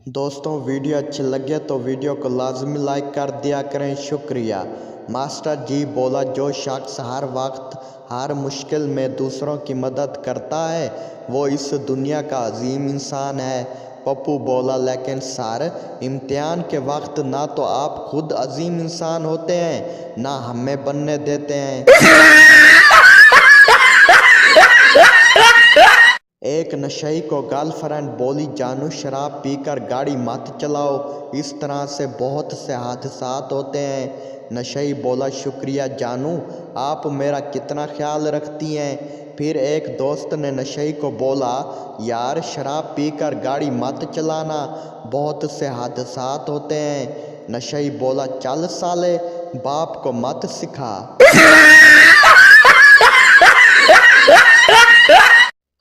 دوستوں ویڈیو اچھی لگے تو ویڈیو کو لازمی لائک کر دیا کریں، شکریہ۔ ماسٹر جی بولا، جو شخص ہر وقت ہر مشکل میں دوسروں کی مدد کرتا ہے وہ اس دنیا کا عظیم انسان ہے۔ پپو بولا، لیکن سر، امتحان کے وقت نہ تو آپ خود عظیم انسان ہوتے ہیں نہ ہمیں بننے دیتے ہیں۔ ایک نشئی کو گرل فرینڈ بولی، جانو شراب پی کر گاڑی مت چلاؤ، اس طرح سے بہت سے حادثات ہوتے ہیں۔ نشئی بولا، شکریہ جانو، آپ میرا کتنا خیال رکھتی ہیں۔ پھر ایک دوست نے نشئی کو بولا، یار شراب پی کر گاڑی مت چلانا، بہت سے حادثات ہوتے ہیں۔ نشئی بولا، چل سالے، باپ کو مت سکھا۔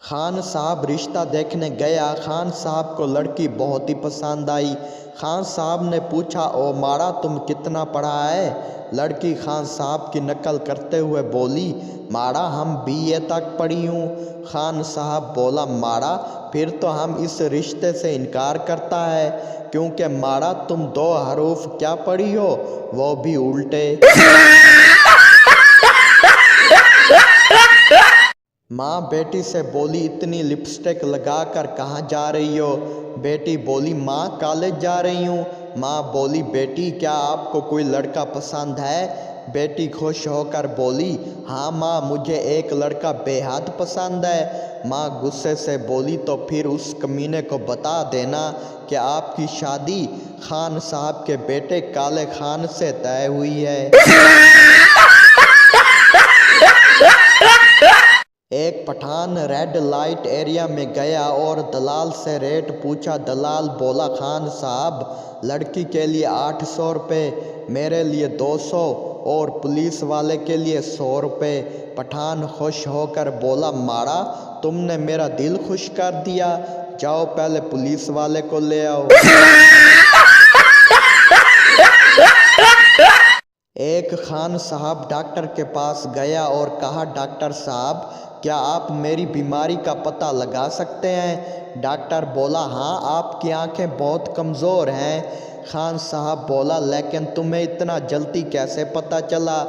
خان صاحب رشتہ دیکھنے گیا۔ خان صاحب کو لڑکی بہت ہی پسند آئی۔ خان صاحب نے پوچھا، او ماڑا، تم کتنا پڑھا ہے؟ لڑکی خان صاحب کی نقل کرتے ہوئے بولی، ماڑا ہم BA تک پڑھی ہوں۔ خان صاحب بولا، ماڑا پھر تو ہم اس رشتے سے انکار کرتا ہے، کیونکہ ماڑا تم 2 حروف کیا پڑھی ہو، وہ بھی الٹے۔ ماں بیٹی سے بولی، اتنی لپسٹک لگا کر کہاں جا رہی ہو؟ بیٹی بولی، ماں کالج جا رہی ہوں۔ ماں بولی، بیٹی کیا آپ کو کوئی لڑکا پسند ہے؟ بیٹی خوش ہو کر بولی، ہاں ماں، مجھے ایک لڑکا بے حد پسند ہے۔ ماں غصے سے بولی، تو پھر اس کمینے کو بتا دینا کہ آپ کی شادی خان صاحب کے بیٹے کالے خان سے طے ہوئی ہے۔ ایک پٹھان ریڈ لائٹ ایریا میں گیا اور دلال سے ریٹ پوچھا۔ دلال بولا، خان صاحب، لڑکی کے لیے 800 روپے، میرے لیے 200 اور پولیس والے کے لیے 100 روپے۔ پٹھان خوش ہو کر بولا، ماڑا تم نے میرا دل خوش کر دیا، جاؤ پہلے پولیس والے کو لے آؤ۔ ایک خان صاحب ڈاکٹر کے پاس گیا اور کہا، ڈاکٹر صاحب، کیا آپ میری بیماری کا پتہ لگا سکتے ہیں؟ ڈاکٹر بولا، ہاں، آپ کی آنکھیں بہت کمزور ہیں۔ خان صاحب بولا، لیکن تمہیں اتنا جلدی کیسے پتہ چلا؟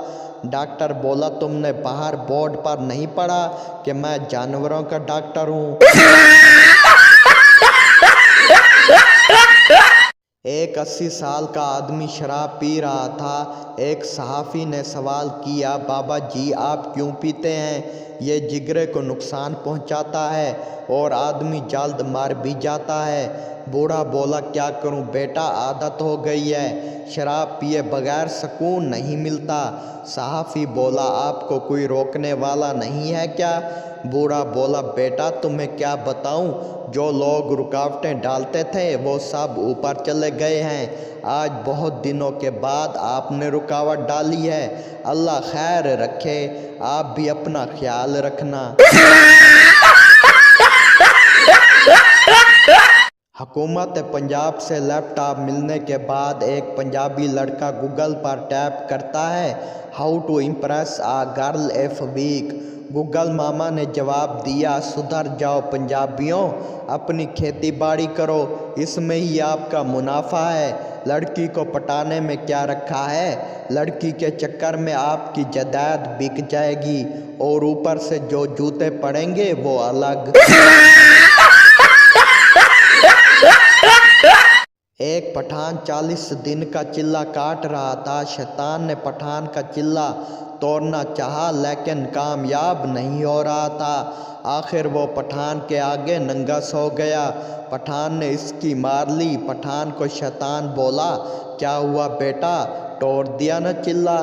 ڈاکٹر بولا، تم نے باہر بورڈ پر نہیں پڑھا کہ میں جانوروں کا ڈاکٹر ہوں؟ ایک 80 سال کا آدمی شراب پی رہا تھا۔ ایک صحافی نے سوال کیا، بابا جی آپ کیوں پیتے ہیں؟ یہ جگرے کو نقصان پہنچاتا ہے اور آدمی جلد مر بھی جاتا ہے۔ بوڑھا بولا، کیا کروں بیٹا، عادت ہو گئی ہے، شراب پیے بغیر سکون نہیں ملتا۔ صحافی بولا، آپ کو کوئی روکنے والا نہیں ہے کیا؟ بوڑھا بولا، بیٹا تمہیں کیا بتاؤں، جو لوگ رکاوٹیں ڈالتے تھے وہ سب اوپر چلے گئے ہیں، آج بہت دنوں کے بعد آپ نے رکاوٹ ڈالی ہے، اللہ خیر رکھے، آپ بھی اپنا خیال رکھنا۔ حکومت پنجاب سے لیپ ٹاپ ملنے کے بعد ایک پنجابی لڑکا گوگل پر ٹائپ کرتا ہے، how to impress a girl ایف ویک۔ گوگل ماما نے جواب دیا، سدھر جاؤ پنجابیوں، اپنی کھیتی باڑی کرو، اس میں ہی آپ کا منافع ہے، لڑکی کو پٹانے میں کیا رکھا ہے، لڑکی کے چکر میں آپ کی جائیداد بک جائے گی اور اوپر سے جو جوتے پڑیں گے وہ الگ۔ ایک پٹھان 40 دن کا چلہ کاٹ رہا تھا۔ شیطان نے پٹھان کا چلہ توڑنا چاہا لیکن کامیاب نہیں ہو رہا تھا۔ آخر وہ پٹھان کے آگے ننگا سو گیا۔ پٹھان نے اس کی مار لی۔ پٹھان کو شیطان بولا، کیا ہوا بیٹا، توڑ دیا نا چلہ؟